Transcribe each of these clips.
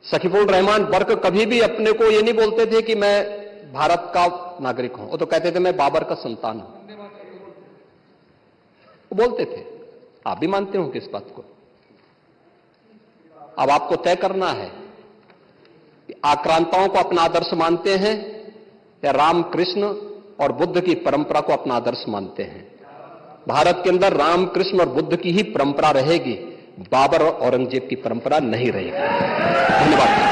सकीफुल रहमान बर्क कभी भी अपने को ये नहीं बोलते थे कि मैं भारत का नागरिक हूं, वो तो कहते थे मैं बाबर का संतान हूं, वो बोलते थे। आप भी मानते हो कि इस बात को? अब आपको तय करना है कि आक्रांताओं को अपना आदर्श मानते हैं या रामकृष्ण और बुद्ध की परंपरा को अपना आदर्श मानते हैं। भारत के अंदर रामकृष्ण और बुद्ध की ही परंपरा रहेगी, बाबर और औरंगजेब की परंपरा नहीं रहेगी। धन्यवाद।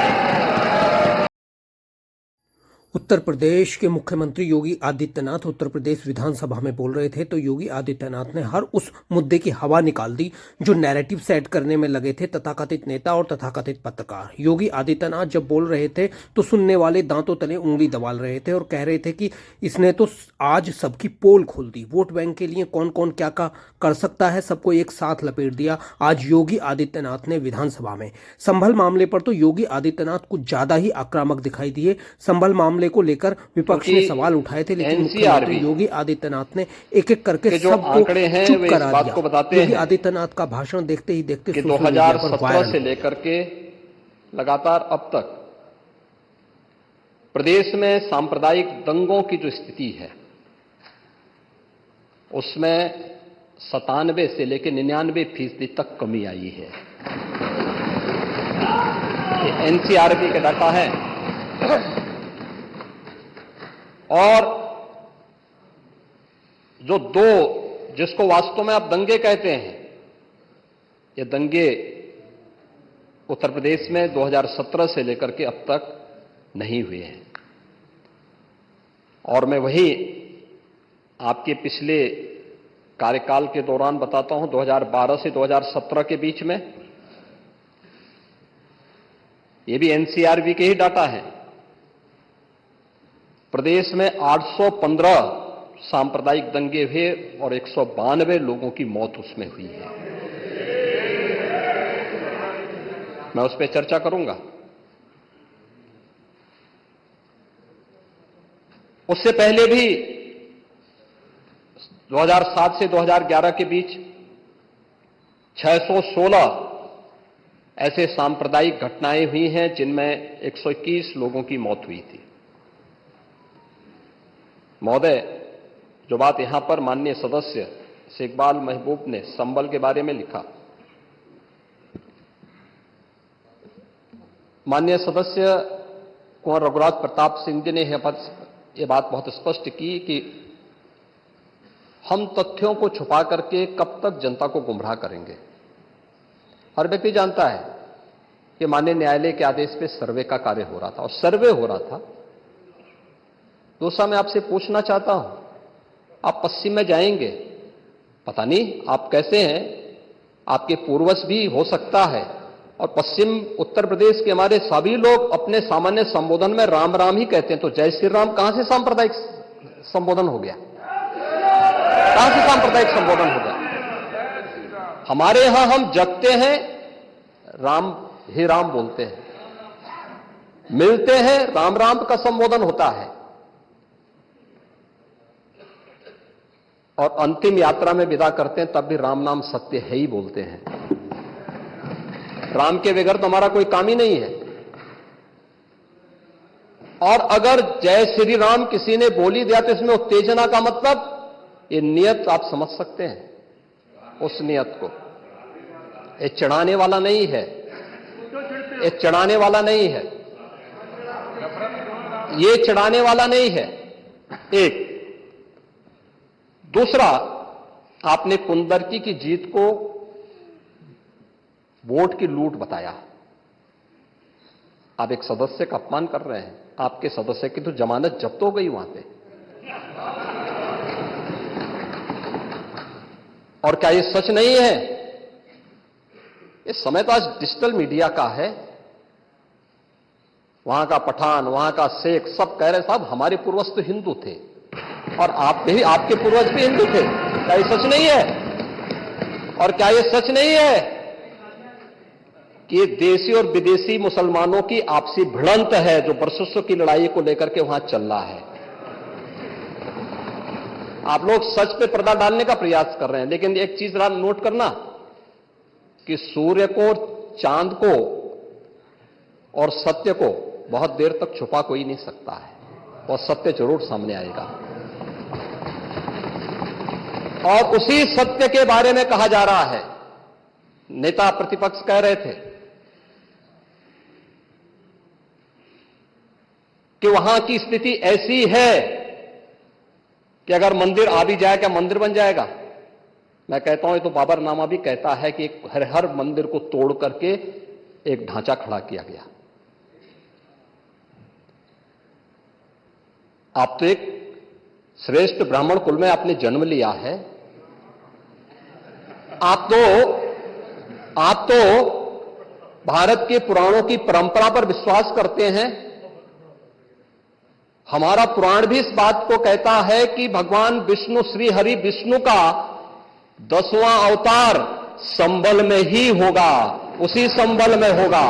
उत्तर प्रदेश के मुख्यमंत्री योगी आदित्यनाथ उत्तर प्रदेश विधानसभा में बोल रहे थे तो योगी आदित्यनाथ ने हर उस मुद्दे की हवा निकाल दी जो नैरेटिव सेट करने में लगे थे तथाकथित नेता और तथाकथित पत्रकार। योगी आदित्यनाथ जब बोल रहे थे तो सुनने वाले दांतों तले उंगली दबाल रहे थे और कह रहे थे कि इसने तो आज सबकी पोल खोल दी, वोट बैंक के लिए कौन कौन क्या कर सकता है सबको एक साथ लपेट दिया आज योगी आदित्यनाथ ने विधानसभा में। संभल मामले पर तो योगी आदित्यनाथ कुछ ज्यादा ही आक्रामक दिखाई दिए। संभल मामले को लेकर विपक्ष ने सवाल उठाए थे, लेकिन मुख्यमंत्री योगी आदित्यनाथ ने एक एक करके सबको चुप करा दिया। योगी आदित्यनाथ का भाषण देखते ही देखते 2017 से लेकर के लगातार अब तक प्रदेश में सांप्रदायिक दंगों की जो स्थिति है उसमें 97 से लेकर 99% तक कमी आई है। ये एनसीआरबी का डाटा है। और जो दो जिसको वास्तव में आप दंगे कहते हैं, ये दंगे उत्तर प्रदेश में 2017 से लेकर के अब तक नहीं हुए हैं। और मैं वही आपके पिछले कार्यकाल के दौरान बताता हूं, 2012 से 2017 के बीच में, ये भी एनसीआरबी के ही डाटा है, प्रदेश में 815 सांप्रदायिक दंगे हुए और 192 लोगों की मौत उसमें हुई है। मैं उस पर चर्चा करूंगा। उससे पहले भी 2007 से 2011 के बीच 616 ऐसे सांप्रदायिक घटनाएं हुई हैं जिनमें 121 लोगों की मौत हुई थी। महोदय, जो बात यहां पर माननीय सदस्य शेखबाल महबूब ने संभल के बारे में लिखा, माननीय सदस्य कुंवर रघुराज प्रताप सिंह जी ने यह बात बहुत स्पष्ट की कि हम तथ्यों को छुपा करके कब तक जनता को गुमराह करेंगे। हर व्यक्ति जानता है कि माननीय न्यायालय के आदेश पे सर्वे का कार्य हो रहा था और सर्वे हो रहा था। दूसरा, मैं आपसे पूछना चाहता हूं, आप पश्चिम में जाएंगे, पता नहीं आप कैसे हैं, आपके पूर्वज भी हो सकता है, और पश्चिम उत्तर प्रदेश के हमारे सभी लोग अपने सामान्य संबोधन में राम राम ही कहते हैं, तो जय श्री राम कहां से सांप्रदायिक संबोधन हो गया? कहां से सांप्रदायिक संबोधन हो गया? हमारे यहां हम जगते हैं, राम ही राम बोलते हैं, मिलते हैं, राम राम का संबोधन होता है, और अंतिम यात्रा में विदा करते हैं तब भी राम नाम सत्य है ही बोलते हैं। राम के बगैर तो हमारा कोई काम ही नहीं है। और अगर जय श्री राम किसी ने बोली दिया तो इसमें उत्तेजना का मतलब, ये नियत आप समझ सकते हैं उस नियत को। ये चढ़ाने वाला नहीं है, ये चढ़ाने वाला नहीं है, ये चढ़ाने वाला नहीं है। एक दूसरा, आपने कुंदरकी की जीत को वोट की लूट बताया। आप एक सदस्य का अपमान कर रहे हैं। आपके सदस्य की तो जमानत जब्त हो गई वहां पे। और क्या ये सच नहीं है? इस समय तो आज डिजिटल मीडिया का है, वहां का पठान, वहां का शेख सब कह रहे साहब हमारे पूर्वज तो हिंदू थे और आप भी, आपके पूर्वज भी हिंदू थे। क्या ये सच नहीं है? और क्या ये सच नहीं है कि देशी और विदेशी मुसलमानों की आपसी भिड़ंत है जो वर्षों की लड़ाई को लेकर के वहां चल रहा है? आप लोग सच पे पर्दा डालने का प्रयास कर रहे हैं, लेकिन एक चीज जरा नोट करना कि सूर्य को, चांद को और सत्य को बहुत देर तक छुपा कोई नहीं सकता है, और सत्य जरूर सामने आएगा। और उसी सत्य के बारे में कहा जा रहा है, नेता प्रतिपक्ष कह रहे थे कि वहां की स्थिति ऐसी है कि अगर मंदिर आ भी जाए, क्या मंदिर बन जाएगा? मैं कहता हूं, ये तो बाबरनामा भी कहता है कि हर मंदिर को तोड़ करके एक ढांचा खड़ा किया गया। आप तो एक श्रेष्ठ ब्राह्मण कुल में आपने जन्म लिया है, आप तो भारत के पुराणों की परंपरा पर विश्वास करते हैं। हमारा पुराण भी इस बात को कहता है कि भगवान विष्णु, श्री हरि विष्णु का 10वां अवतार संबल में ही होगा, उसी संबल में होगा।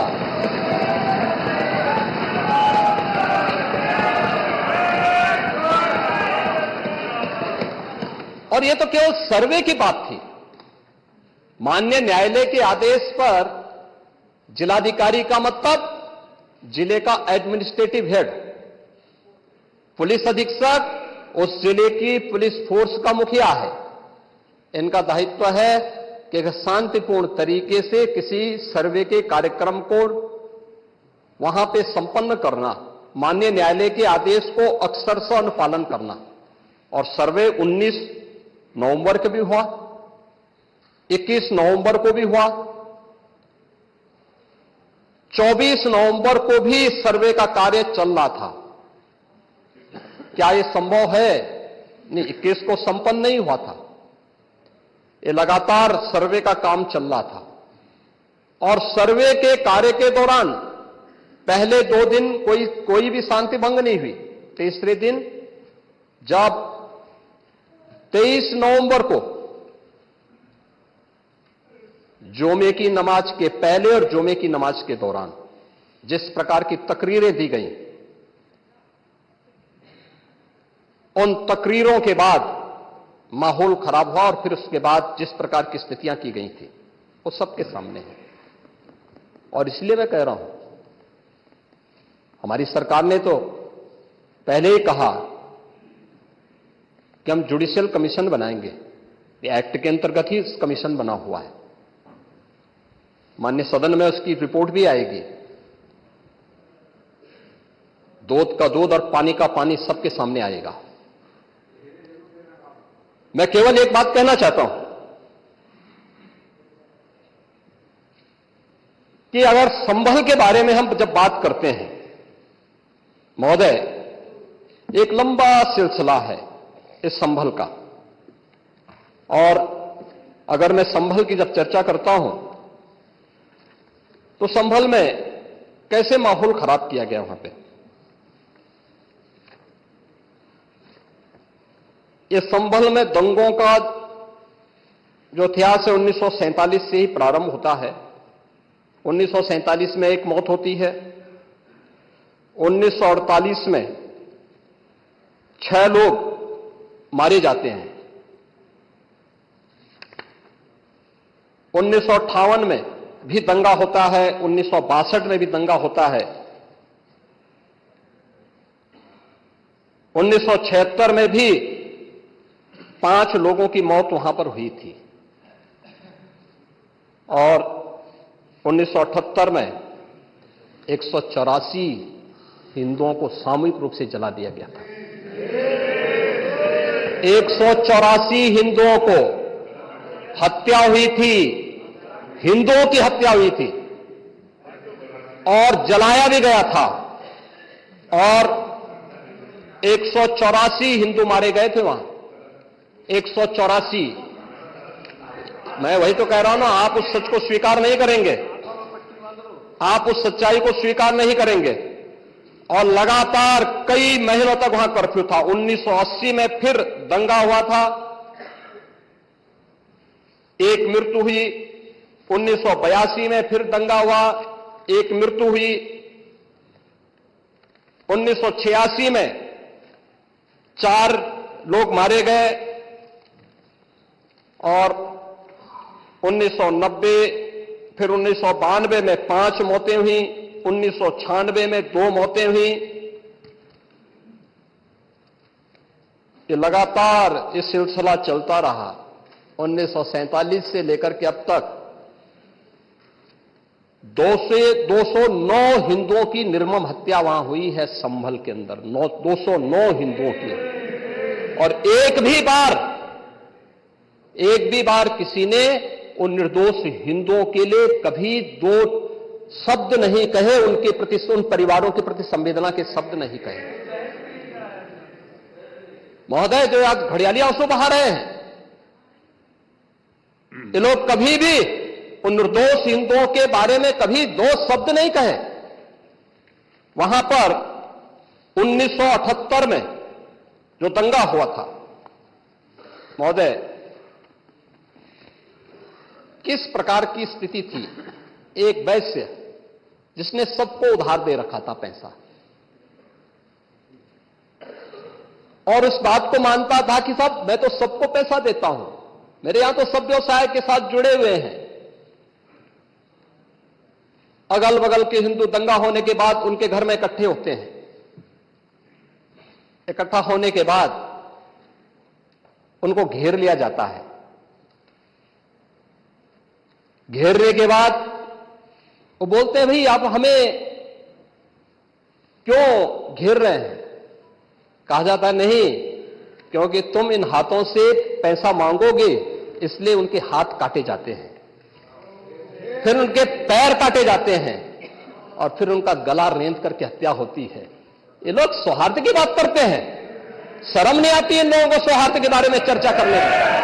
और यह तो केवल सर्वे की बात थी। माननीय न्यायालय के आदेश पर जिलाधिकारी का मतलब जिले का एडमिनिस्ट्रेटिव हेड, पुलिस अधीक्षक उस जिले की पुलिस फोर्स का मुखिया है। इनका दायित्व है कि शांतिपूर्ण तरीके से किसी सर्वे के कार्यक्रम को वहां पे संपन्न करना, माननीय न्यायालय के आदेश को अक्षरशः अनुपालन करना। और सर्वे 19 नवंबर को भी हुआ, 21 नवंबर को भी हुआ, 24 नवंबर को भी सर्वे का कार्य चल रहा था। क्या यह संभव है? नहीं, 21 को संपन्न नहीं हुआ था। ये लगातार सर्वे का काम चल रहा था। और सर्वे के कार्य के दौरान पहले 2 दिन कोई भी शांति भंग नहीं हुई। तीसरे दिन जब 23 नवंबर को जुमे की नमाज के पहले और जुमे की नमाज के दौरान जिस प्रकार की तकरीरें दी गई, उन तकरीरों के बाद माहौल खराब हुआ। और फिर उसके बाद जिस प्रकार की स्थितियां की गई थी वो सबके सामने है। और इसलिए मैं कह रहा हूं, हमारी सरकार ने तो पहले ही कहा कि हम जुडिशियल कमीशन बनाएंगे। ये एक्ट के अंतर्गत ही कमीशन बना हुआ है। माननीय सदन में उसकी रिपोर्ट भी आएगी। दूध का दूध और पानी का पानी सबके सामने आएगा। मैं केवल एक बात कहना चाहता हूं कि अगर संभल के बारे में हम जब बात करते हैं महोदय, एक लंबा सिलसिला है इस संभल का। और अगर मैं संभल की जब चर्चा करता हूं तो संभल में कैसे माहौल खराब किया गया वहां पे। ये संभल में दंगों का जो इतिहास है 1947 से ही प्रारंभ होता है। 1947 में एक मौत होती है, 1948 में 6 लोग मारे जाते हैं, 1958 में भी दंगा होता है, 1962 में भी दंगा होता है, 1976 में भी 5 लोगों की मौत वहां पर हुई थी। और 1978 में 184 हिंदुओं को सामूहिक रूप से जला दिया गया था। 184 हिंदुओं को हत्या हुई थी, हिंदुओं की हत्या हुई थी और जलाया भी गया था। और 184 हिंदू मारे गए थे वहां, 184। मैं वही तो कह रहा हूं ना, आप उस सच को स्वीकार नहीं करेंगे, आप उस सच्चाई को स्वीकार नहीं करेंगे। और लगातार कई महीनों तक वहां कर्फ्यू था। 1980 में फिर दंगा हुआ था, एक मृत्यु हुई। 1982 में फिर दंगा हुआ, एक मृत्यु हुई। 1986 में 4 लोग मारे गए। और 1990 फिर 1992 में 5 मौतें हुई। 1996 में 2 मौतें हुई। ये लगातार ये सिलसिला चलता रहा। 1947 से लेकर के अब तक 209 हिंदुओं की निर्मम हत्या वहां हुई है संभल के अंदर, 209 हिंदुओं की। और एक भी बार किसी ने उन निर्दोष हिंदुओं के लिए कभी 2 शब्द नहीं कहे, उनके प्रति, उन परिवारों के प्रति संवेदना के शब्द नहीं कहे। महोदय, जो आज घड़ियाली आंसू बहा रहे हैं, ये लोग कभी भी उन निर्दोष हिंदुओं के बारे में कभी 2 शब्द नहीं कहे। वहां पर 1978 में जो दंगा हुआ था, महोदय, किस प्रकार की स्थिति थी। एक वैश्य जिसने सबको उधार दे रखा था पैसा, और इस बात को मानता था कि साहब मैं तो सबको पैसा देता हूं, मेरे यहां तो सब व्यवसाय के साथ जुड़े हुए हैं। अगल बगल के हिंदू दंगा होने के बाद उनके घर में इकट्ठे होते हैं। इकट्ठा होने के बाद उनको घेर लिया जाता है। घेरने के बाद वो बोलते हैं, भाई आप हमें क्यों घेर रहे हैं? कहा जाता है, नहीं, क्योंकि तुम इन हाथों से पैसा मांगोगे, इसलिए उनके हाथ काटे जाते हैं, फिर उनके पैर काटे जाते हैं, और फिर उनका गला रेंद करके हत्या होती है। ये लोग सौहार्द की बात करते हैं। शर्म नहीं आती इन लोगों को सौहार्द के बारे में चर्चा करने में।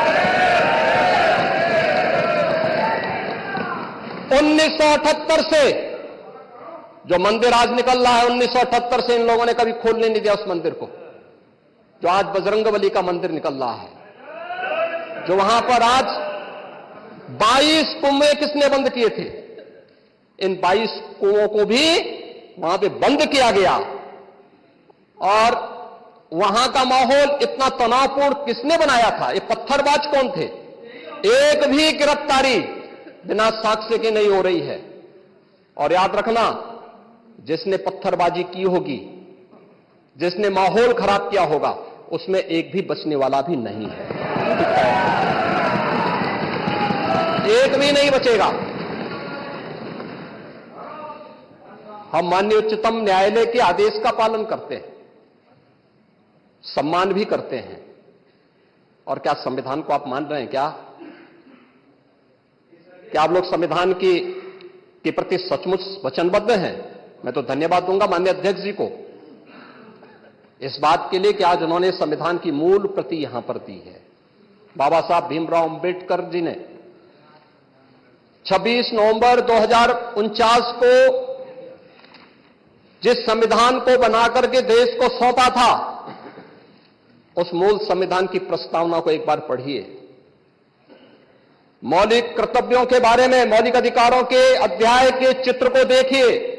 1978 से जो मंदिर आज निकल रहा है, 1978 से इन लोगों ने कभी खोलने नहीं दिया उस मंदिर को, जो आज बजरंगबली का मंदिर निकल रहा है। जो वहां पर आज 22 कुएं किसने बंद किए थे? इन 22 कुओं को भी वहां पे बंद किया गया। और वहां का माहौल इतना तनावपूर्ण किसने बनाया था? ये पत्थरबाज कौन थे? एक भी गिरफ्तारी बिना साक्ष्य के नहीं हो रही है। और याद रखना, जिसने पत्थरबाजी की होगी, जिसने माहौल खराब किया होगा, उसमें एक भी बचने वाला भी नहीं है। एक भी नहीं बचेगा। हम माननीय उच्चतम न्यायालय के आदेश का पालन करते हैं, सम्मान भी करते हैं। और क्या संविधान को आप मान रहे हैं? क्या आप लोग संविधान के प्रति सचमुच वचनबद्ध हैं? मैं तो धन्यवाद दूंगा माननीय अध्यक्ष जी को इस बात के लिए कि आज उन्होंने संविधान की मूल प्रति यहां पर दी है। बाबा साहब भीमराव अंबेडकर जी ने 26 नवंबर 2049 को जिस संविधान को बनाकर के देश को सौंपा था, उस मूल संविधान की प्रस्तावना को एक बार पढ़िए। मौलिक कर्तव्यों के बारे में, मौलिक अधिकारों के अध्याय के चित्र को देखिए।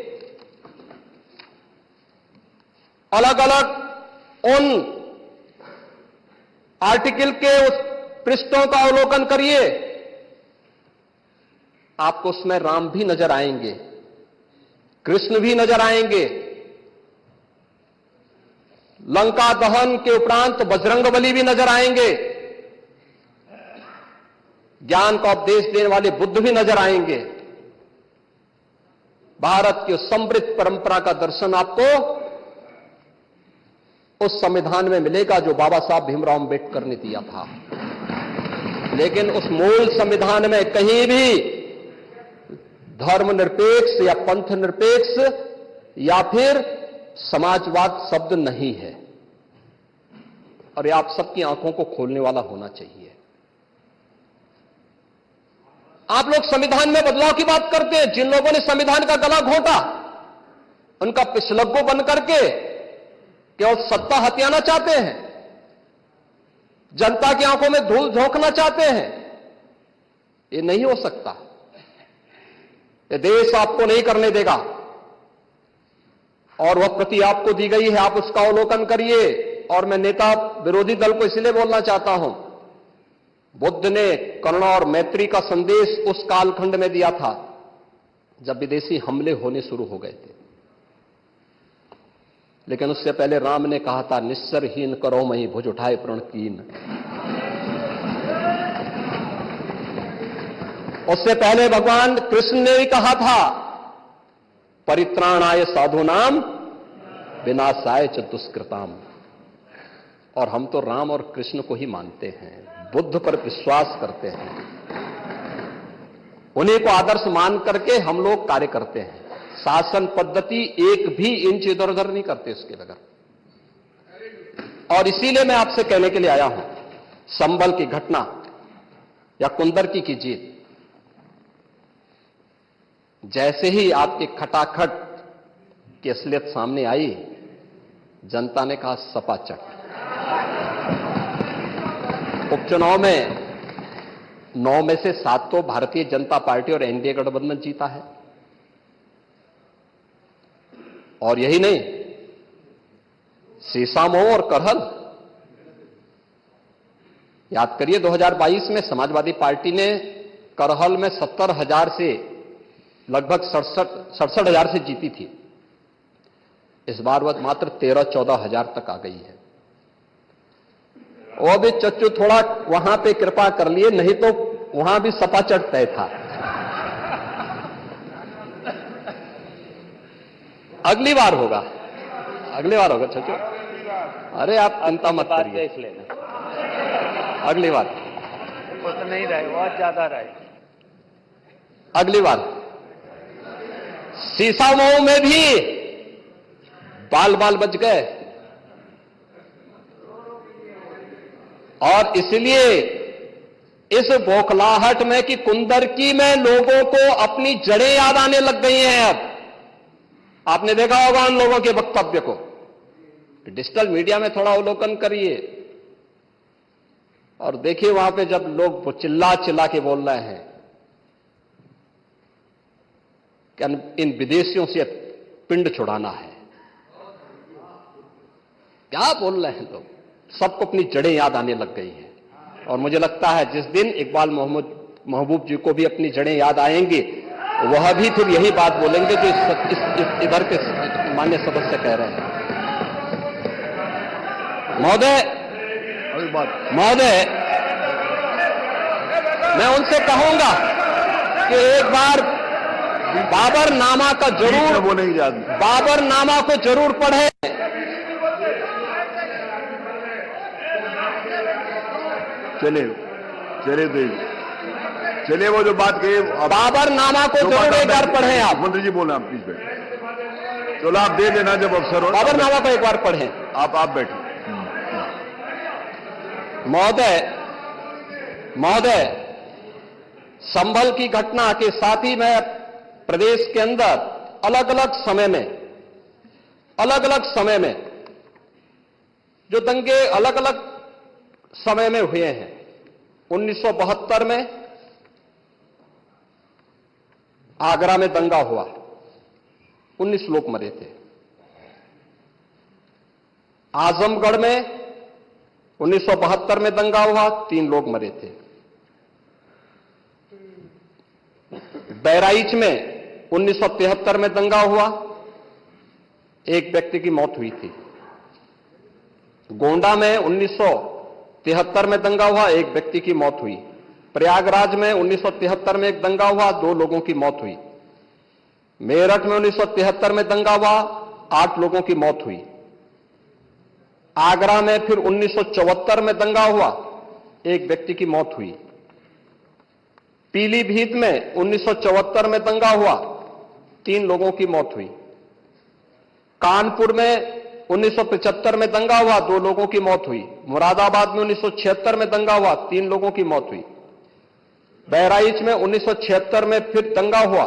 अलग अलग उन आर्टिकल के उस पृष्ठों का अवलोकन करिए। आपको उसमें राम भी नजर आएंगे, कृष्ण भी नजर आएंगे। लंका दहन के उपरांत बजरंगबली भी नजर आएंगे। ज्ञान का उपदेश देने वाले बुद्ध भी नजर आएंगे। भारत की समृद्ध परंपरा का दर्शन आपको उस संविधान में मिलेगा जो बाबा साहब भीमराव अंबेडकर ने दिया था। लेकिन उस मूल संविधान में कहीं भी धर्मनिरपेक्ष या पंथ निरपेक्ष या फिर समाजवाद शब्द नहीं है। और ये आप सबकी आंखों को खोलने वाला होना चाहिए। आप लोग संविधान में बदलाव की बात करते हैं। जिन लोगों ने संविधान का गला घोंटा, उनका पिछलग्गू बन करके केवल सत्ता हथियाना चाहते हैं, जनता की आंखों में धूल झोंकना चाहते हैं। ये नहीं हो सकता। ये देश आपको नहीं करने देगा। और वह प्रति आपको दी गई है, आप उसका अवलोकन करिए। और मैं नेता विरोधी दल को इसलिए बोलना चाहता हूं, बुद्ध ने करुणा और मैत्री का संदेश उस कालखंड में दिया था जब विदेशी हमले होने शुरू हो गए थे। लेकिन उससे पहले राम ने कहा था, निस्सरहीन करो मही भुज उठाए प्रण कीन। उससे पहले भगवान कृष्ण ने भी कहा था, परित्राणाय साधूनाम विनाशाय च दुष्कृताम। और हम तो राम और कृष्ण को ही मानते हैं, बुद्ध पर विश्वास करते हैं, उन्हीं को आदर्श मान करके हम लोग कार्य करते हैं। शासन पद्धति एक भी इंच इधर उधर नहीं करते उसके बगैर। और इसीलिए मैं आपसे कहने के लिए आया हूं, संभल की घटना या कुंदरकी की जीत, जैसे ही आपकी खटाखट की असलियत सामने आई, जनता ने कहा सपा चट। उपचुनाव में 9 में से 7 तो भारतीय जनता पार्टी और एनडीए गठबंधन जीता है। और यही नहीं, सीसामऊ और करहल, याद करिए 2022 में समाजवादी पार्टी ने करहल में 70,000 से लगभग 67,000 से जीती थी। इस बार वह मात्र 13-14 हजार तक आ गई है। वो भी चच्चू थोड़ा वहां पे कृपा कर लिए, नहीं तो वहां भी सपा चट तय था। अगली बार होगा, अगली बार होगा चच्चू। अरे आप चिंता मत करिए, अगली बार कुछ नहीं रहे, बहुत ज्यादा रहे। अगली बार सीसामऊ में भी बाल बाल बच गए। और इसलिए इस बौखलाहट में कि कुंदरकी में लोगों को अपनी जड़ें याद आने लग गई हैं। अब आपने देखा होगा उन लोगों के वक्तव्य को, डिजिटल मीडिया में थोड़ा अवलोकन करिए और देखिए वहां पे जब लोग चिल्ला चिल्ला के बोल रहे हैं कि इन विदेशियों से पिंड छुड़ाना है, क्या बोल रहे हैं लोग, सबको अपनी जड़ें याद आने लग गई हैं। और मुझे लगता है जिस दिन इकबाल महबूब जी को भी अपनी जड़ें याद आएंगी, वह भी फिर यही बात बोलेंगे जो इधर के माननीय सदस्य कह रहे हैं। महोदय, मैं उनसे कहूंगा कि एक बार बाबरनामा का जरूर, बाबरनामा को जरूर पढ़ें। चलिए वो जो बात कही, बाबरनामा को जरूर एक बार पढ़ें आप। मंत्री जी बोलना प्लीज बैठे। चलो आप दे देना जब अवसर हो। बाबरनामा को एक बार पढ़ें। आप बैठे। महोदय, संभल की घटना के साथ ही मैं प्रदेश के अंदर अलग अलग समय में जो दंगे अलग अलग समय में हुए हैं, 1972 में आगरा में दंगा हुआ, 19 लोग मरे थे। आजमगढ़ में 1972 में दंगा हुआ, 3 लोग मरे थे। बहराइच में 1973 में दंगा हुआ, 1 व्यक्ति की मौत हुई थी। गोंडा में 1973 में दंगा हुआ, 1 व्यक्ति की मौत हुई। प्रयागराज में 1973 में एक दंगा हुआ, 2 लोगों की मौत हुई। मेरठ में 1973 में दंगा हुआ, 8 लोगों की मौत हुई। आगरा में फिर 1974 में दंगा हुआ, 1 व्यक्ति की मौत हुई। पीलीभीत में 1974 में दंगा हुआ, 3 लोगों की मौत हुई। कानपुर में 1975 में दंगा हुआ, 2 लोगों की मौत हुई। मुरादाबाद में 1976 में दंगा हुआ, 3 लोगों की मौत हुई। बहराइच में 1976 में फिर दंगा हुआ,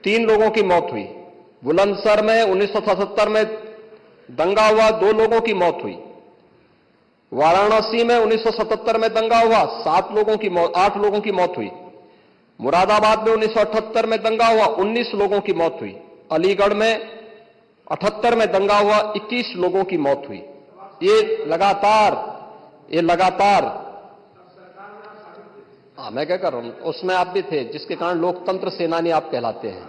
3 लोगों की मौत हुई। बुलंदशहर में 1977 में दंगा हुआ, 2 लोगों की मौत हुई। वाराणसी में 1977 में दंगा हुआ, 8 लोगों की मौत हुई। मुरादाबाद में 1978 में दंगा हुआ, 19 लोगों की मौत हुई। अलीगढ़ में 78 में दंगा हुआ, 21 लोगों की मौत हुई। ये लगातार मैं क्या कर रहा हूं, उसमें आप भी थे, जिसके कारण लोकतंत्र सेनानी आप कहलाते हैं,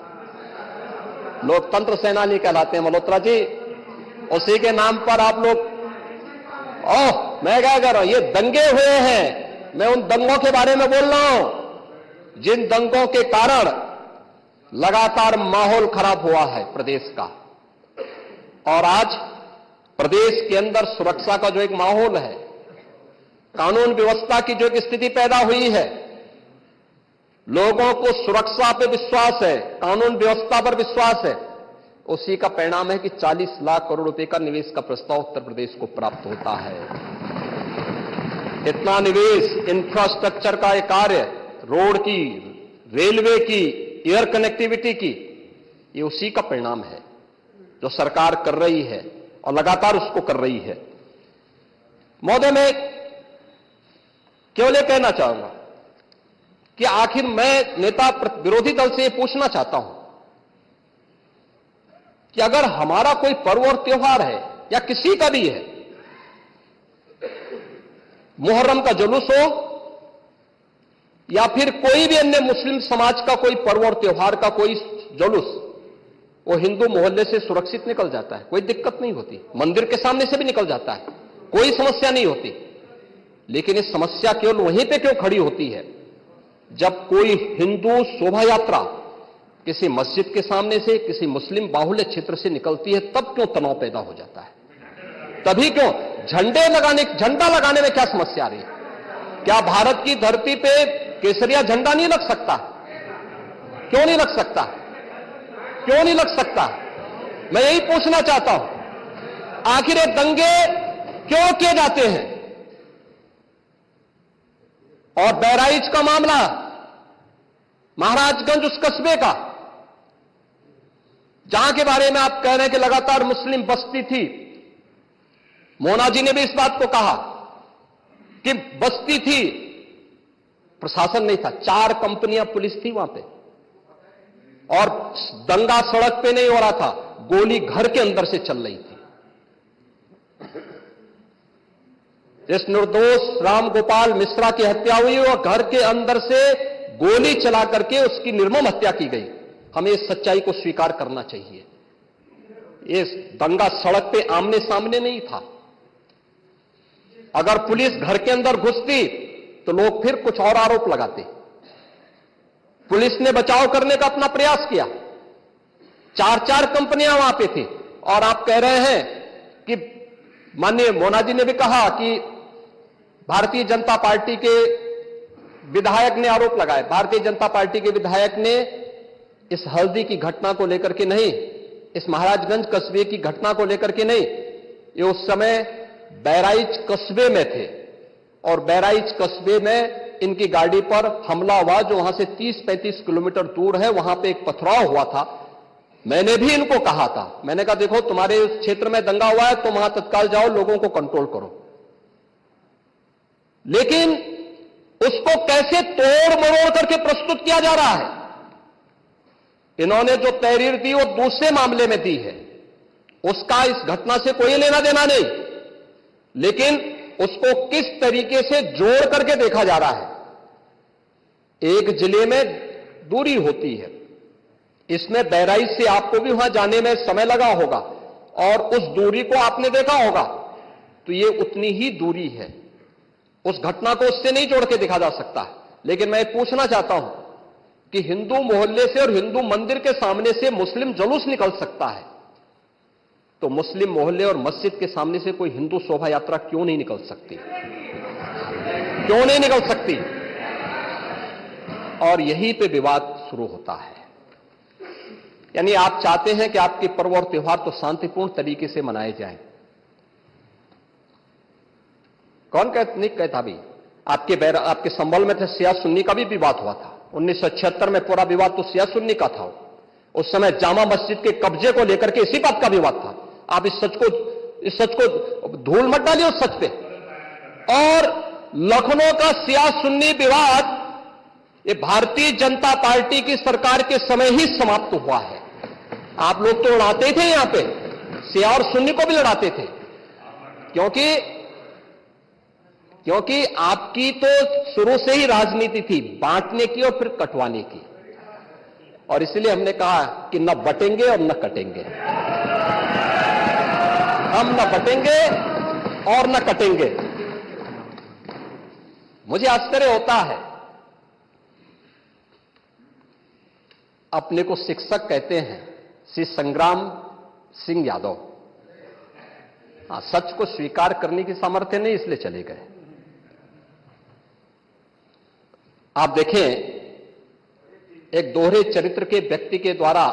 लोकतंत्र सेनानी कहलाते हैं मल्होत्रा जी। उसी के नाम पर आप लोग, मैं क्या कर रहा हूं, ये दंगे हुए हैं, मैं उन दंगों के बारे में बोल रहा हूं जिन दंगों के कारण लगातार माहौल खराब हुआ है प्रदेश का। और आज प्रदेश के अंदर सुरक्षा का जो एक माहौल है, कानून व्यवस्था की जो एक स्थिति पैदा हुई है, लोगों को सुरक्षा पे विश्वास है, कानून व्यवस्था पर विश्वास है, उसी का परिणाम है कि 40 लाख करोड़ रुपए का निवेश का प्रस्ताव उत्तर प्रदेश को प्राप्त होता है। इतना निवेश, इंफ्रास्ट्रक्चर का एक कार्य, रोड की, रेलवे की, एयर कनेक्टिविटी की, ये उसी का परिणाम है जो सरकार कर रही है और लगातार उसको कर रही है। महोदय, मैं केवल ये कहना चाहूंगा कि आखिर मैं नेता विरोधी दल से ये पूछना चाहता हूं कि अगर हमारा कोई पर्व और त्योहार है या किसी का भी है, मुहर्रम का जुलूस हो या फिर कोई भी अन्य मुस्लिम समाज का कोई पर्व और त्योहार का कोई जुलूस, वो हिंदू मोहल्ले से सुरक्षित निकल जाता है, कोई दिक्कत नहीं होती, मंदिर के सामने से भी निकल जाता है, कोई समस्या नहीं होती। लेकिन ये समस्या केवल वहीं पे क्यों खड़ी होती है जब कोई हिंदू शोभा यात्रा किसी मस्जिद के सामने से, किसी मुस्लिम बाहुल्य क्षेत्र से निकलती है, तब क्यों तनाव पैदा हो जाता है? तभी क्यों झंडा लगाने में क्या समस्या आ रही है? क्या भारत की धरती पे केसरिया झंडा नहीं लग सकता? क्यों नहीं लग सकता? क्यों नहीं लग सकता? मैं यही पूछना चाहता हूं, आखिर ये दंगे क्यों किए जाते हैं? और बहराइच का मामला, महाराजगंज उस कस्बे का, जहां के बारे में आप कह रहे हैं कि लगातार मुस्लिम बस्ती थी, मोना जी ने भी इस बात को कहा कि बस्ती थी, प्रशासन नहीं था, 4 कंपनियां पुलिस थी वहां पे, और दंगा सड़क पे नहीं हो रहा था, गोली घर के अंदर से चल रही थी। जिस निर्दोष राम गोपाल मिश्रा की हत्या हुई और घर के अंदर से गोली चला करके उसकी निर्मम हत्या की गई, हमें इस सच्चाई को स्वीकार करना चाहिए। ये दंगा सड़क पे आमने सामने नहीं था। अगर पुलिस घर के अंदर घुसती तो लोग फिर कुछ और आरोप लगाते। पुलिस ने बचाव करने का अपना प्रयास किया, 4 कंपनियां वहां पे थी, और आप कह रहे हैं कि माननीय मोना जी ने भी कहा कि भारतीय जनता पार्टी के विधायक ने आरोप लगाए। भारतीय जनता पार्टी के विधायक ने इस हल्दी की घटना को लेकर के नहीं, इस महाराजगंज कस्बे की घटना को लेकर के नहीं, ये उस समय बहराइच कस्बे में थे, और बहराइच कस्बे में इनकी गाड़ी पर हमला हुआ, जो वहां से 30-35 किलोमीटर दूर है, वहां पे एक पथराव हुआ था। मैंने भी इनको कहा था, मैंने कहा देखो तुम्हारे उस क्षेत्र में दंगा हुआ है, तुम वहां तत्काल जाओ, लोगों को कंट्रोल करो। लेकिन उसको कैसे तोड़ मरोड़ करके प्रस्तुत किया जा रहा है? इन्होंने जो तहरीर दी वो दूसरे मामले में दी है, उसका इस घटना से कोई लेना देना नहीं, लेकिन उसको किस तरीके से जोड़ करके देखा जा रहा है। एक जिले में दूरी होती है, इसमें बहराइच से आपको भी वहां जाने में समय लगा होगा, और उस दूरी को आपने देखा होगा, तो ये उतनी ही दूरी है, उस घटना को उससे नहीं जोड़ के देखा जा सकता। लेकिन मैं पूछना चाहता हूं कि हिंदू मोहल्ले से और हिंदू मंदिर के सामने से मुस्लिम जुलूस निकल सकता है, तो मुस्लिम मोहल्ले और मस्जिद के सामने से कोई हिंदू शोभा यात्रा क्यों नहीं निकल सकती? क्यों नहीं निकल सकती? और यहीं पे विवाद शुरू होता है। यानी आप चाहते हैं कि आपके पर्व और त्योहार तो शांतिपूर्ण तरीके से मनाए जाएं। कौन नहीं कहता भी? आपके संबल में थे, शिया सुन्नी का भी विवाद हुआ था 1976 में, पूरा विवाद तो शिया सुन्नी का था। उस समय जामा मस्जिद के कब्जे को लेकर के इसी बात का विवाद था। आप इस सच को धूल मत डालिए उस सच पे। और लखनऊ का शिया सुन्नी विवाद ये भारतीय जनता पार्टी की सरकार के समय ही समाप्त हुआ है। आप लोग तो लड़ाते थे, यहां पे शिया और सुन्नी को भी लड़ाते थे, क्योंकि क्योंकि आपकी तो शुरू से ही राजनीति थी बांटने की और फिर कटवाने की, और इसलिए हमने कहा कि न बटेंगे और न कटेंगे। हम न बटेंगे और न कटेंगे। मुझे आश्चर्य होता है, अपने को शिक्षक कहते हैं श्री संग्राम सिंह यादव। हाँ, सच को स्वीकार करने की सामर्थ्य नहीं, इसलिए चले गए। आप देखें, एक दोहरे चरित्र के व्यक्ति के द्वारा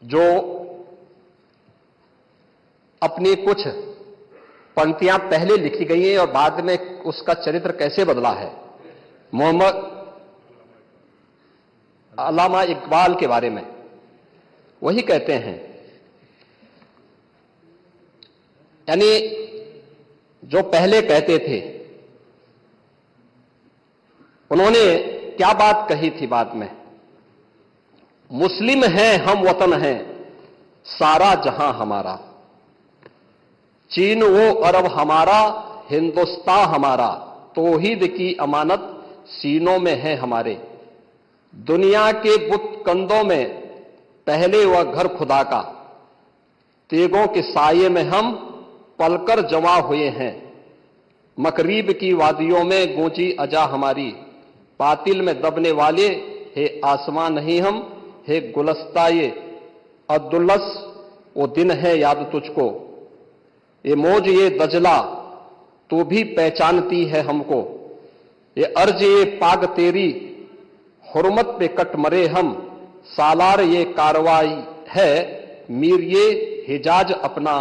जो अपनी कुछ पंक्तियां पहले लिखी गई हैं और बाद में उसका चरित्र कैसे बदला है, मोहम्मद अल्लामा इकबाल के बारे में वही कहते हैं। यानी जो पहले कहते थे, उन्होंने क्या बात कही थी बाद में, मुस्लिम हैं हम वतन हैं सारा जहां हमारा, चीन वो अरब हमारा हिंदुस्तान हमारा, तौहीद की अमानत सीनों में है हमारे, दुनिया के बुत कंदों में पहले वह घर खुदा का, तेगों के साये में हम पलकर जमा हुए हैं, मकरीब की वादियों में गूंजी अजा हमारी, बातिल में दबने वाले हे आसमां नहीं हम, हे गुलस्ताए अब्दुल्लस वो दिन है याद तुझको, ये मौज ये दजला तू भी पहचानती है हमको, ये अर्ज ये पाग तेरी हुर्मत पे कट मरे हम, सालार ये कार्रवाई है मीर ये हिजाज अपना,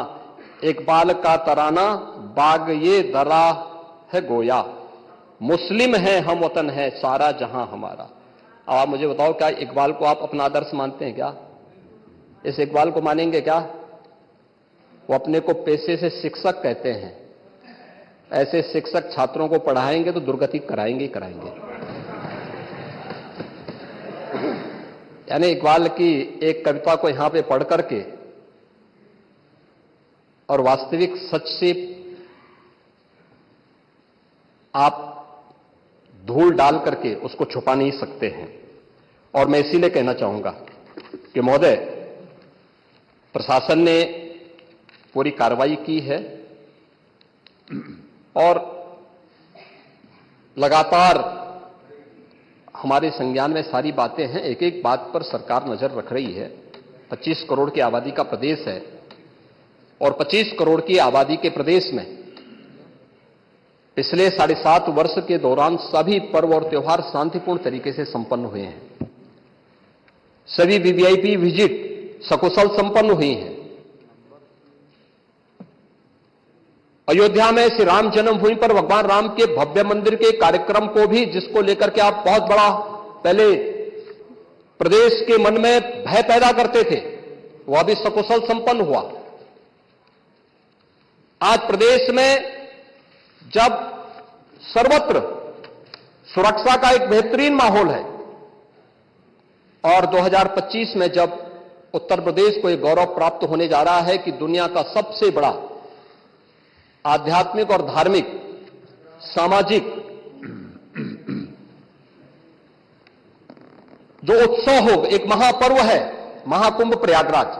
इकबाल का तराना बाग ये दरा है गोया, मुस्लिम है हम वतन है सारा जहां हमारा। अब आप मुझे बताओ, क्या इकबाल को आप अपना आदर्श मानते हैं? क्या इस इकबाल को मानेंगे? क्या वो अपने को पेशे से शिक्षक कहते हैं? ऐसे शिक्षक छात्रों को पढ़ाएंगे तो दुर्गति कराएंगे ही कराएंगे। यानी इकबाल की एक कविता को यहां पे पढ़ करके और वास्तविक सच से आप धूल डाल करके उसको छुपा नहीं सकते हैं। और मैं इसीलिए कहना चाहूंगा कि महोदय, प्रशासन ने पूरी कार्रवाई की है और लगातार हमारे संज्ञान में सारी बातें हैं। एक एक बात पर सरकार नजर रख रही है। 25 करोड़ की आबादी का प्रदेश है और 25 करोड़ की आबादी के प्रदेश में पिछले 7.5 वर्ष के दौरान सभी पर्व और त्योहार शांतिपूर्ण तरीके से संपन्न हुए हैं। सभी वीवीआईपी विजिट सकुशल संपन्न हुई हैं। अयोध्या में श्री राम जन्मभूमि पर भगवान राम के भव्य मंदिर के कार्यक्रम को भी, जिसको लेकर के आप बहुत बड़ा पहले प्रदेश के मन में भय पैदा करते थे, वह भी सकुशल संपन्न हुआ। आज प्रदेश में जब सर्वत्र सुरक्षा का एक बेहतरीन माहौल है और 2025 में जब उत्तर प्रदेश को एक गौरव प्राप्त होने जा रहा है कि दुनिया का सबसे बड़ा आध्यात्मिक और धार्मिक सामाजिक जो उत्सव हो, एक महापर्व है महाकुंभ प्रयागराज,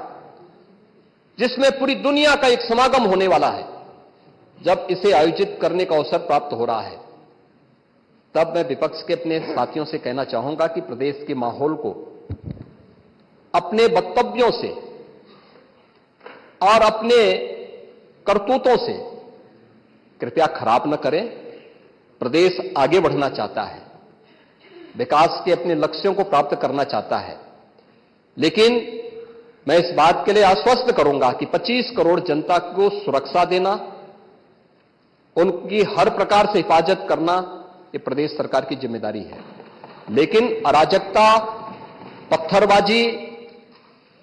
जिसमें पूरी दुनिया का एक समागम होने वाला है, जब इसे आयोजित करने का अवसर प्राप्त हो रहा है, तब मैं विपक्ष के अपने साथियों से कहना चाहूंगा कि प्रदेश के माहौल को अपने वक्तव्यों से और अपने करतूतों से कृपया खराब न करें। प्रदेश आगे बढ़ना चाहता है, विकास के अपने लक्ष्यों को प्राप्त करना चाहता है, लेकिन मैं इस बात के लिए आश्वस्त करूंगा कि 25 करोड़ जनता को सुरक्षा देना, उनकी हर प्रकार से हिफाजत करना, ये प्रदेश सरकार की जिम्मेदारी है। लेकिन अराजकता, पत्थरबाजी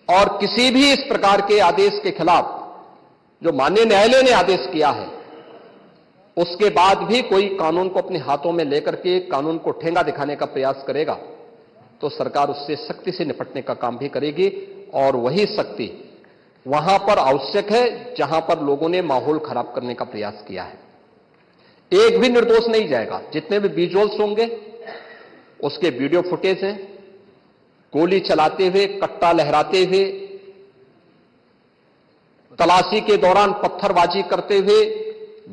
और किसी भी इस प्रकार के आदेश के खिलाफ जो माननीय न्यायालय ने आदेश किया है, उसके बाद भी कोई कानून को अपने हाथों में लेकर के कानून को ठेंगा दिखाने का प्रयास करेगा तो सरकार उससे सख्ती से निपटने का काम भी करेगी। और वही शक्ति वहां पर आवश्यक है जहां पर लोगों ने माहौल खराब करने का प्रयास किया है। एक भी निर्दोष नहीं जाएगा। जितने भी विजुअल्स होंगे उसके वीडियो फुटेज हैं, गोली चलाते हुए, कट्टा लहराते हुए, तलाशी के दौरान पत्थरबाजी करते हुए,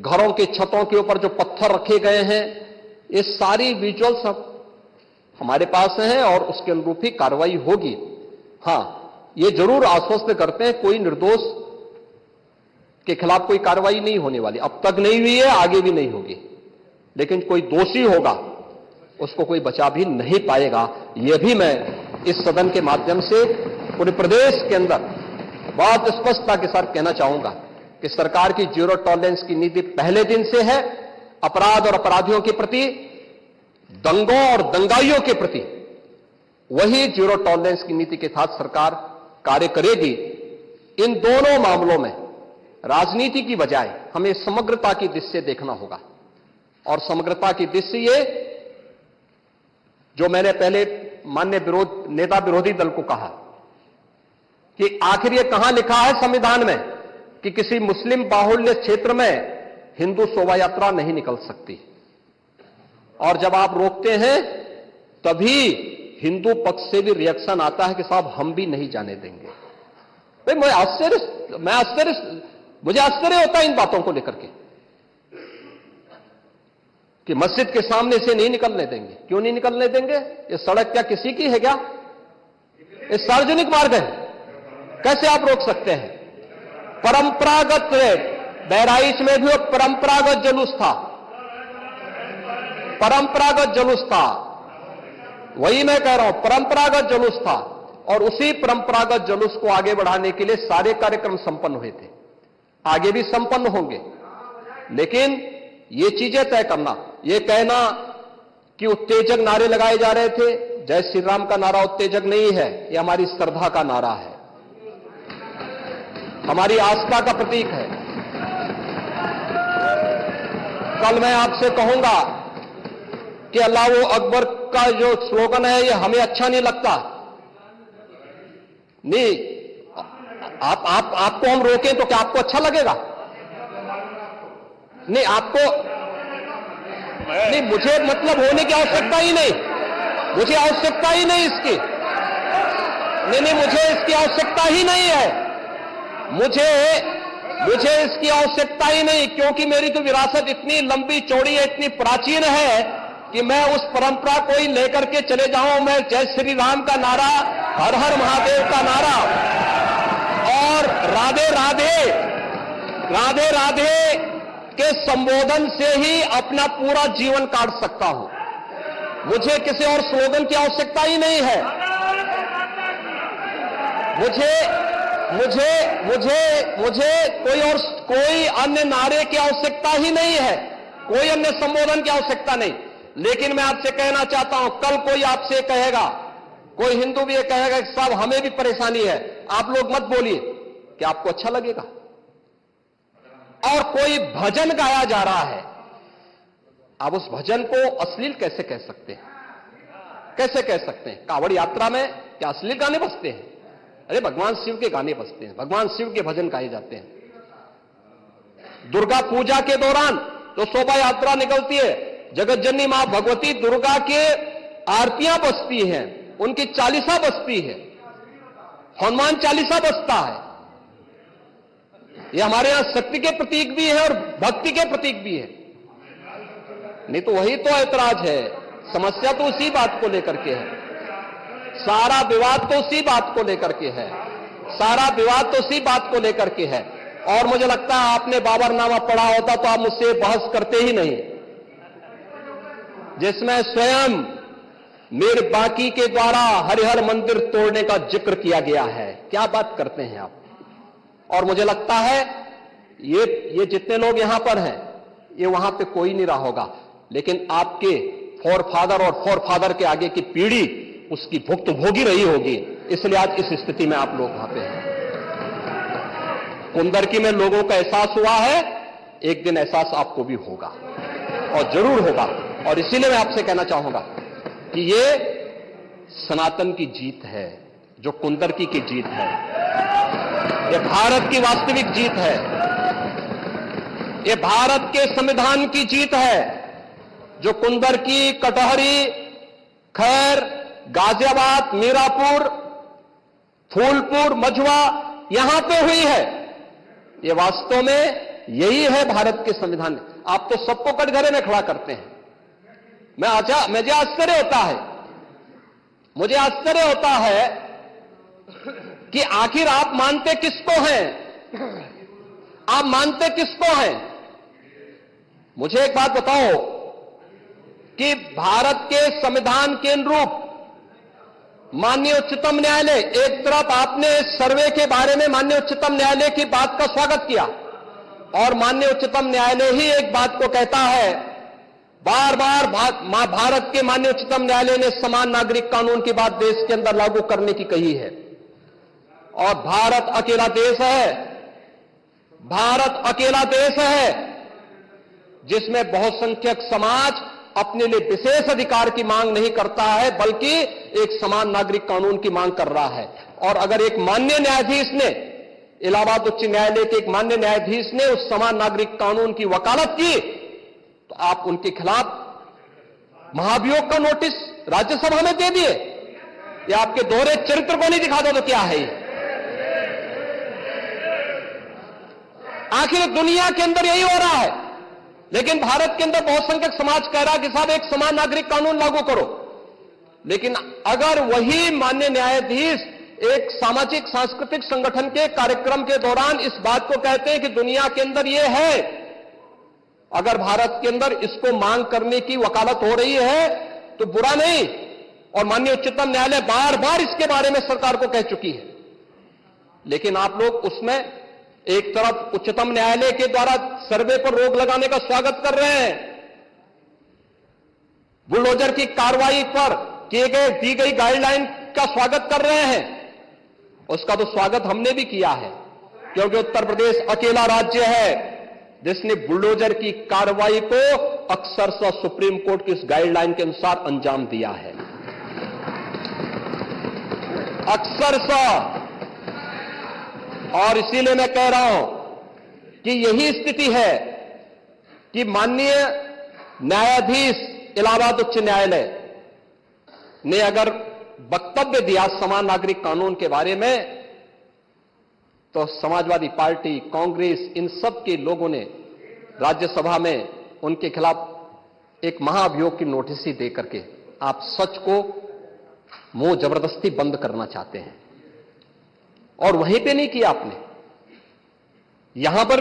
घरों के छतों के ऊपर जो पत्थर रखे गए हैं, ये सारी विजुअल्स हमारे पास हैं और उसके अनुरूप ही कार्रवाई होगी। हां, ये जरूर आश्वस्त करते हैं कोई निर्दोष के खिलाफ कोई कार्रवाई नहीं होने वाली। अब तक नहीं हुई है, आगे भी नहीं होगी। लेकिन कोई दोषी होगा उसको कोई बचा भी नहीं पाएगा। यह भी मैं इस सदन के माध्यम से पूरे प्रदेश के अंदर बहुत स्पष्टता के साथ कहना चाहूंगा कि सरकार की जीरो टॉलरेंस की नीति पहले दिन से है। अपराध और अपराधियों के प्रति, दंगों और दंगाइयों के प्रति वही जीरो टॉलरेंस की नीति के साथ सरकार कार्य करेगी। इन दोनों मामलों में राजनीति की बजाय हमें समग्रता की दृष्टि से देखना होगा। और समग्रता की दृष्टि ये जो मैंने पहले माननीय नेता विरोधी दल को कहा कि आखिर ये कहां लिखा है संविधान में कि किसी मुस्लिम बाहुल्य क्षेत्र में हिंदू शोभा यात्रा नहीं निकल सकती। और जब आप रोकते हैं तभी हिंदू पक्ष से भी रिएक्शन आता है कि साहब हम भी नहीं जाने देंगे। भाई मुझे आश्चर्य होता है इन बातों को लेकर के कि मस्जिद के सामने से नहीं निकलने देंगे। क्यों नहीं निकलने देंगे? ये सड़क क्या किसी की है क्या? ये सार्वजनिक मार्ग है, कैसे आप रोक सकते हैं? परंपरागत बहराइच में भी परंपरागत जुलूस था, परंपरागत जुलूस था। वही मैं कह रहा हूं, परंपरागत जुलूस था। और उसी परंपरागत जुलूस को आगे बढ़ाने के लिए सारे कार्यक्रम संपन्न हुए थे, आगे भी संपन्न होंगे। लेकिन ये चीजें तय करना, ये कहना कि उत्तेजक नारे लगाए जा रहे थे, जय श्री राम का नारा उत्तेजक नहीं है, ये हमारी श्रद्धा का नारा है, हमारी आस्था का प्रतीक है। कल मैं आपसे कहूंगा कि अल्लाह अकबर का जो स्लोगन है ये हमें अच्छा नहीं लगता। नहीं, आपको हम रोकें तो क्या आपको अच्छा लगेगा? नहीं, आपको नहीं, मुझे मतलब होने की आवश्यकता ही नहीं, मुझे आवश्यकता ही नहीं इसकी। नहीं, मुझे इसकी आवश्यकता ही नहीं है, मुझे इसकी आवश्यकता ही नहीं, क्योंकि मेरी तो विरासत इतनी लंबी चौड़ी है, इतनी प्राचीन है कि मैं उस परंपरा को ही लेकर के चले जाऊं। मैं जय श्री राम का नारा, हर हर महादेव का नारा और राधे राधे, राधे राधे के संबोधन से ही अपना पूरा जीवन काट सकता हूं। मुझे किसी और स्लोगन की आवश्यकता ही नहीं है। मुझे कोई अन्य नारे की आवश्यकता ही नहीं है, कोई अन्य संबोधन की आवश्यकता नहीं। लेकिन मैं आपसे कहना चाहता हूं, कल कोई आपसे कहेगा, कोई हिंदू भी ये कहेगा कि साहब हमें भी परेशानी है, आप लोग मत बोलिए, क्या आपको अच्छा लगेगा? और कोई भजन गाया जा रहा है, आप उस भजन को अश्लील कैसे कह सकते हैं? कैसे कह सकते हैं? कांवड़ यात्रा में क्या अश्लील गाने बजते हैं? अरे भगवान शिव के गाने बजते हैं, भगवान शिव के भजन गाए जाते हैं। दुर्गा पूजा के दौरान जो शोभा यात्रा निकलती है, जगत जननी मां भगवती दुर्गा के आरतियां बजती हैं, उनकी चालीसा बजती है, हनुमान चालीसा बजता है। ये हमारे यहां शक्ति के प्रतीक भी है और भक्ति के प्रतीक भी है। नहीं तो वही तो ऐतराज है, समस्या तो उसी बात को लेकर के है, सारा विवाद तो उसी बात को लेकर के है, सारा विवाद तो उसी बात को लेकर के है। और मुझे लगता है आपने बाबरनामा पढ़ा होता तो आप मुझसे बहस करते ही नहीं, जिसमें स्वयं मीर बाकी के द्वारा हरिहर मंदिर तोड़ने का जिक्र किया गया है। क्या बात करते हैं आप? और मुझे लगता है ये जितने लोग यहां पर हैं, ये वहां पे कोई नहीं रहा होगा, लेकिन आपके फोरफादर और फोरफादर के आगे की पीढ़ी उसकी भुक्तभोगी रही होगी, इसलिए आज इस स्थिति में आप लोग वहां पे हैं। कुंदरकी में लोगों का एहसास हुआ है, एक दिन एहसास आपको भी होगा और जरूर होगा। और इसीलिए मैं आपसे कहना चाहूंगा कि ये सनातन की जीत है, जो कुंदरकी की जीत है। ये भारत की वास्तविक जीत है। ये भारत के संविधान की जीत है, जो कुंदरकी, कटहरी, खैर, गाजियाबाद, मीरापुर, फूलपुर, मझवा यहां पे हुई है। ये वास्तव में यही है भारत के संविधान। आप तो सबको कटघरे में खड़ा करते हैं। मुझे आश्चर्य होता है, मुझे आश्चर्य होता है कि आखिर आप मानते किसको हैं? आप मानते किसको हैं? मुझे एक बात बताओ कि भारत के संविधान के अनुरूप माननीय उच्चतम न्यायालय, एक तरफ आपने सर्वे के बारे में माननीय उच्चतम न्यायालय की बात का स्वागत किया, और माननीय उच्चतम न्यायालय ही एक बात को कहता है, बार बार भारत के माननीय उच्चतम न्यायालय ने समान नागरिक कानून की बात देश के अंदर लागू करने की कही है। और भारत अकेला देश है, भारत अकेला देश है जिसमें बहुसंख्यक समाज अपने लिए विशेष अधिकार की मांग नहीं करता है, बल्कि एक समान नागरिक कानून की मांग कर रहा है। और अगर एक माननीय न्यायाधीश ने, इलाहाबाद उच्च न्यायालय के एक माननीय न्यायाधीश ने उस समान नागरिक कानून की वकालत की, तो आप उनके खिलाफ महाभियोग का नोटिस राज्यसभा में दे दिए। ये आपके दोहरे चरित्र को नहीं दिखाता तो क्या है ये? आखिर दुनिया के अंदर यही हो रहा है, लेकिन भारत के अंदर बहुसंख्यक समाज कह रहा है कि साहब एक समान नागरिक कानून लागू करो। लेकिन अगर वही माननीय न्यायाधीश एक सामाजिक सांस्कृतिक संगठन के कार्यक्रम के दौरान इस बात को कहते हैं कि दुनिया के अंदर यह है, अगर भारत के अंदर इसको मांग करने की वकालत हो रही है तो बुरा नहीं, और माननीय उच्चतम न्यायालय बार बार इसके बारे में सरकार को कह चुकी है। लेकिन आप लोग उसमें एक तरफ उच्चतम न्यायालय के द्वारा सर्वे पर रोक लगाने का स्वागत कर रहे हैं, बुलडोजर की कार्रवाई पर दी गई गाइडलाइन का स्वागत कर रहे हैं। उसका तो स्वागत हमने भी किया है, क्योंकि उत्तर प्रदेश अकेला राज्य है जिसने बुलडोजर की कार्रवाई को अक्सरशः सुप्रीम कोर्ट की उस गाइडलाइन के अनुसार अंजाम दिया है। अक्सरशः। और इसीलिए मैं कह रहा हूं कि यही स्थिति है कि माननीय न्यायाधीश इलाहाबाद उच्च न्यायालय ने अगर वक्तव्य दिया समान नागरिक कानून के बारे में, तो समाजवादी पार्टी, कांग्रेस, इन सब के लोगों ने राज्यसभा में उनके खिलाफ एक महाअभियोग की नोटिस ही देकर के आप सच को मुंह जबरदस्ती बंद करना चाहते हैं। और वहीं पे नहीं किया आपने, यहां पर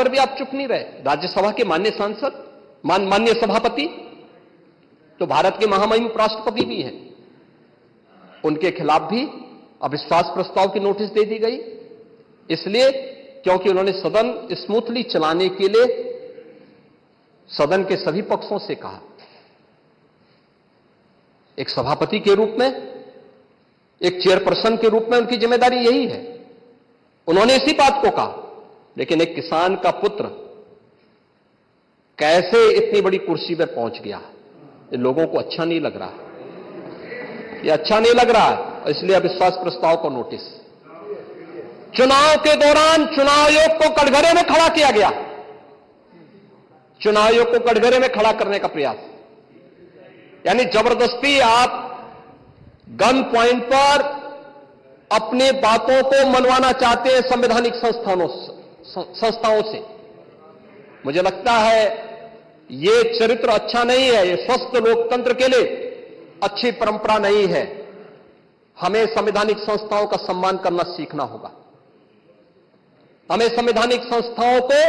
भी आप चुप नहीं रहे। राज्यसभा के माननीय सांसद, माननीय सभापति तो भारत के महामहिम उपराष्ट्रपति भी हैं, उनके खिलाफ भी अविश्वास प्रस्ताव की नोटिस दे दी गई, इसलिए क्योंकि उन्होंने सदन स्मूथली चलाने के लिए सदन के सभी पक्षों से कहा। एक सभापति के रूप में, एक चेयरपर्सन के रूप में उनकी जिम्मेदारी यही है, उन्होंने इसी बात को कहा। लेकिन एक किसान का पुत्र कैसे इतनी बड़ी कुर्सी पर पहुंच गया, ये लोगों को अच्छा नहीं लग रहा है, ये अच्छा नहीं लग रहा है, इसलिए अविश्वास प्रस्ताव को नोटिस। चुनाव के दौरान चुनाव आयोग को कटघरे में खड़ा किया गया, चुनाव आयोग को कटघरे में खड़ा करने का प्रयास, यानी जबरदस्ती आप गन पॉइंट पर अपनी बातों को मनवाना चाहते हैं संवैधानिक संस्थाओं से। मुझे लगता है ये चरित्र अच्छा नहीं है, ये स्वस्थ लोकतंत्र के लिए अच्छी परंपरा नहीं है। हमें संवैधानिक संस्थाओं का सम्मान करना सीखना होगा, हमें संवैधानिक संस्थाओं को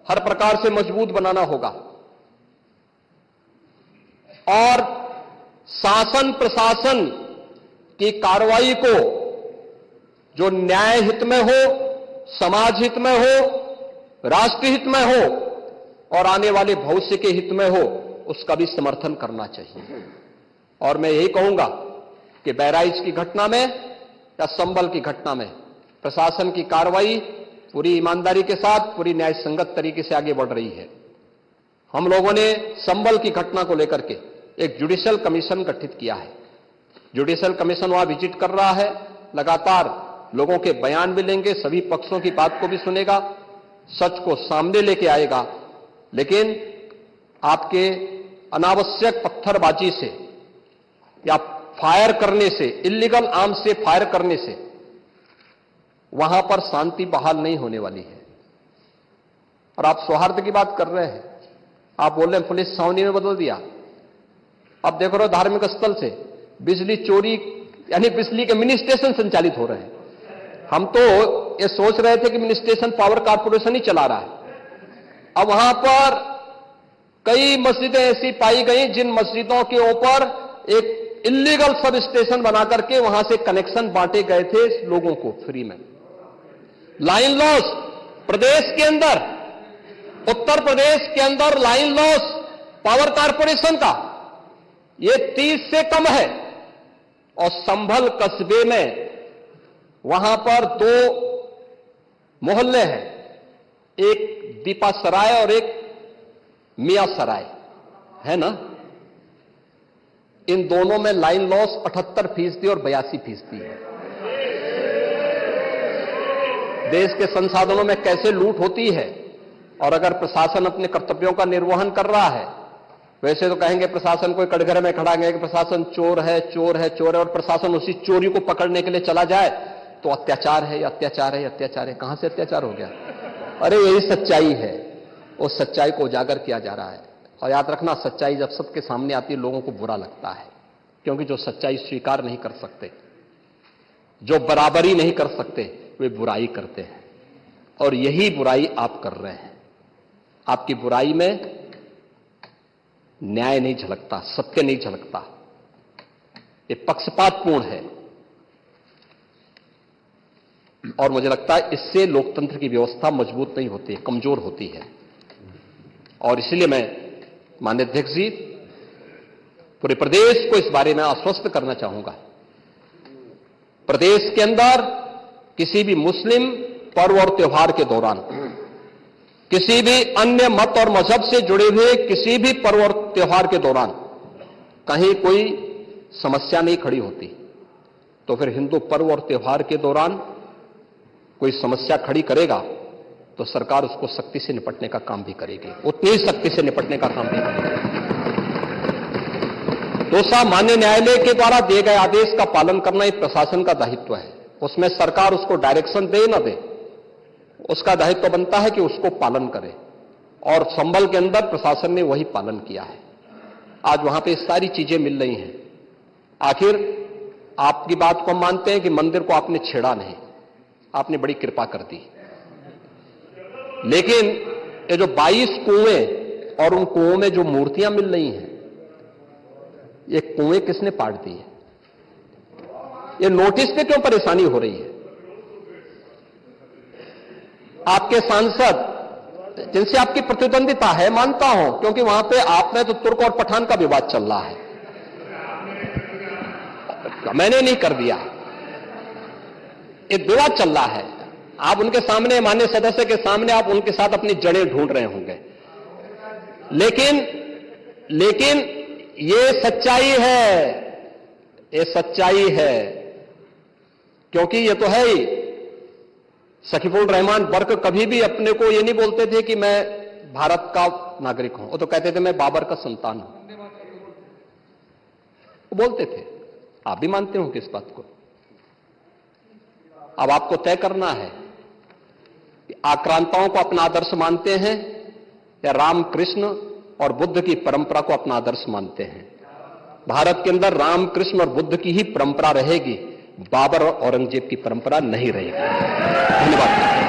हर प्रकार से मजबूत बनाना होगा, और शासन प्रशासन की कार्रवाई को जो न्याय हित में हो, समाज हित में हो, राष्ट्र हित में हो और आने वाले भविष्य के हित में हो, उसका भी समर्थन करना चाहिए। और मैं यही कहूंगा कि बहराइच की घटना में या संभल की घटना में प्रशासन की कार्रवाई पूरी ईमानदारी के साथ, पूरी न्याय संगत तरीके से आगे बढ़ रही है। हम लोगों ने संभल की घटना को लेकर के एक जुडिशियल कमीशन गठित किया है। जुडिशियल कमीशन वहां विजिट कर रहा है, लगातार लोगों के बयान भी लेंगे, सभी पक्षों की बात को भी सुनेगा, सच को सामने लेके आएगा। लेकिन आपके अनावश्यक पत्थरबाजी से या फायर करने से, इल्लीगल आर्म्स से फायर करने से वहां पर शांति बहाल नहीं होने वाली है। और आप सौहार्द की बात कर रहे हैं, आप बोल रहे हैं पुलिस छावनी में बदल दिया। अब देख रहे हो धार्मिक स्थल से बिजली चोरी, यानी बिजली के मिनी स्टेशन संचालित हो रहे हैं। हम तो ये सोच रहे थे कि मिनी स्टेशन पावर कारपोरेशन ही चला रहा है। अब वहां पर कई मस्जिदें ऐसी पाई गई जिन मस्जिदों के ऊपर एक इल्लीगल सब स्टेशन बना करके वहां से कनेक्शन बांटे गए थे लोगों को फ्री में। लाइन लॉस प्रदेश के अंदर, उत्तर प्रदेश के अंदर लाइन लॉस पावर कारपोरेशन का ये 30 से कम है। और संभल कस्बे में वहां पर 2 मोहल्ले हैं, एक दीपा सराय और एक मियां सराय है ना। इन दोनों में लाइन लॉस 78% और 82% है। देश के संसाधनों में कैसे लूट होती है। और अगर प्रशासन अपने कर्तव्यों का निर्वहन कर रहा है, वैसे तो कहेंगे प्रशासन कोई कटघरे में खड़ा है कि प्रशासन चोर है, चोर है, चोर है, और प्रशासन उसी चोरी को पकड़ने के लिए चला जाए तो अत्याचार है, अत्याचार है, अत्याचार है। कहां से अत्याचार हो गया? अरे यही सच्चाई है। उस सच्चाई को उजागर किया जा रहा है। और याद रखना, सच्चाई जब सबके सामने आती है लोगों को बुरा लगता है, क्योंकि जो सच्चाई स्वीकार नहीं कर सकते, जो बराबरी नहीं कर सकते, वे बुराई करते हैं। और यही बुराई आप कर रहे हैं। आपकी बुराई में न्याय नहीं झलकता, सत्य नहीं झलकता, ये पक्षपातपूर्ण है। और मुझे लगता है इससे लोकतंत्र की व्यवस्था मजबूत नहीं होती है, कमजोर होती है। और इसलिए मैं माननीय अध्यक्ष जी पूरे प्रदेश को इस बारे में आश्वस्त करना चाहूंगा। प्रदेश के अंदर किसी भी मुस्लिम पर्व और त्योहार के दौरान, किसी भी अन्य मत और मजहब से जुड़े हुए किसी भी पर्व और त्योहार के दौरान कहीं कोई समस्या नहीं खड़ी होती, तो फिर हिंदू पर्व और त्योहार के दौरान कोई समस्या खड़ी करेगा तो सरकार उसको सख्ती से निपटने का काम भी करेगी, उतनी ही सख्ती से निपटने का काम भी करेगी। दूसरा, माननीय न्यायालय के द्वारा दिए गए आदेश का पालन करना एक प्रशासन का दायित्व है। उसमें सरकार उसको डायरेक्शन दे न दे, उसका दायित्व बनता है कि उसको पालन करे। और संभल के अंदर प्रशासन ने वही पालन किया है। आज वहां पे सारी चीजें मिल रही हैं। आखिर आपकी बात को हम मानते हैं कि मंदिर को आपने छेड़ा नहीं, आपने बड़ी कृपा कर दी। लेकिन ये जो 22 कुएं और उन कुओं में जो मूर्तियां मिल रही हैं, ये कुएं किसने पाट दी है? ये नोटिस पे क्यों परेशानी हो रही है? आपके सांसद जिनसे आपकी प्रतिद्वंदिता है, मानता हूं, क्योंकि वहां पे आप में तो तुर्क और पठान का विवाद चल रहा है, मैंने नहीं कर दिया, एक विवाद चल रहा है। आप उनके सामने, माननीय सदस्य के सामने, आप उनके साथ अपनी जड़ें ढूंढ रहे होंगे। लेकिन ये सच्चाई है, ये सच्चाई है, क्योंकि ये तो है ही। सकीफुल रहमान बर्क कभी भी अपने को ये नहीं बोलते थे कि मैं भारत का नागरिक हूं, वो तो कहते थे मैं बाबर का संतान हूं, वो बोलते थे। आप भी मानते हो कि इस बात को? अब आपको तय करना है कि आक्रांताओं को अपना आदर्श मानते हैं या राम कृष्ण और बुद्ध की परंपरा को अपना आदर्श मानते हैं। भारत के अंदर राम कृष्ण और बुद्ध की ही परंपरा रहेगी, बाबर और औरंगजेब की परंपरा नहीं रहेगी। धन्यवाद।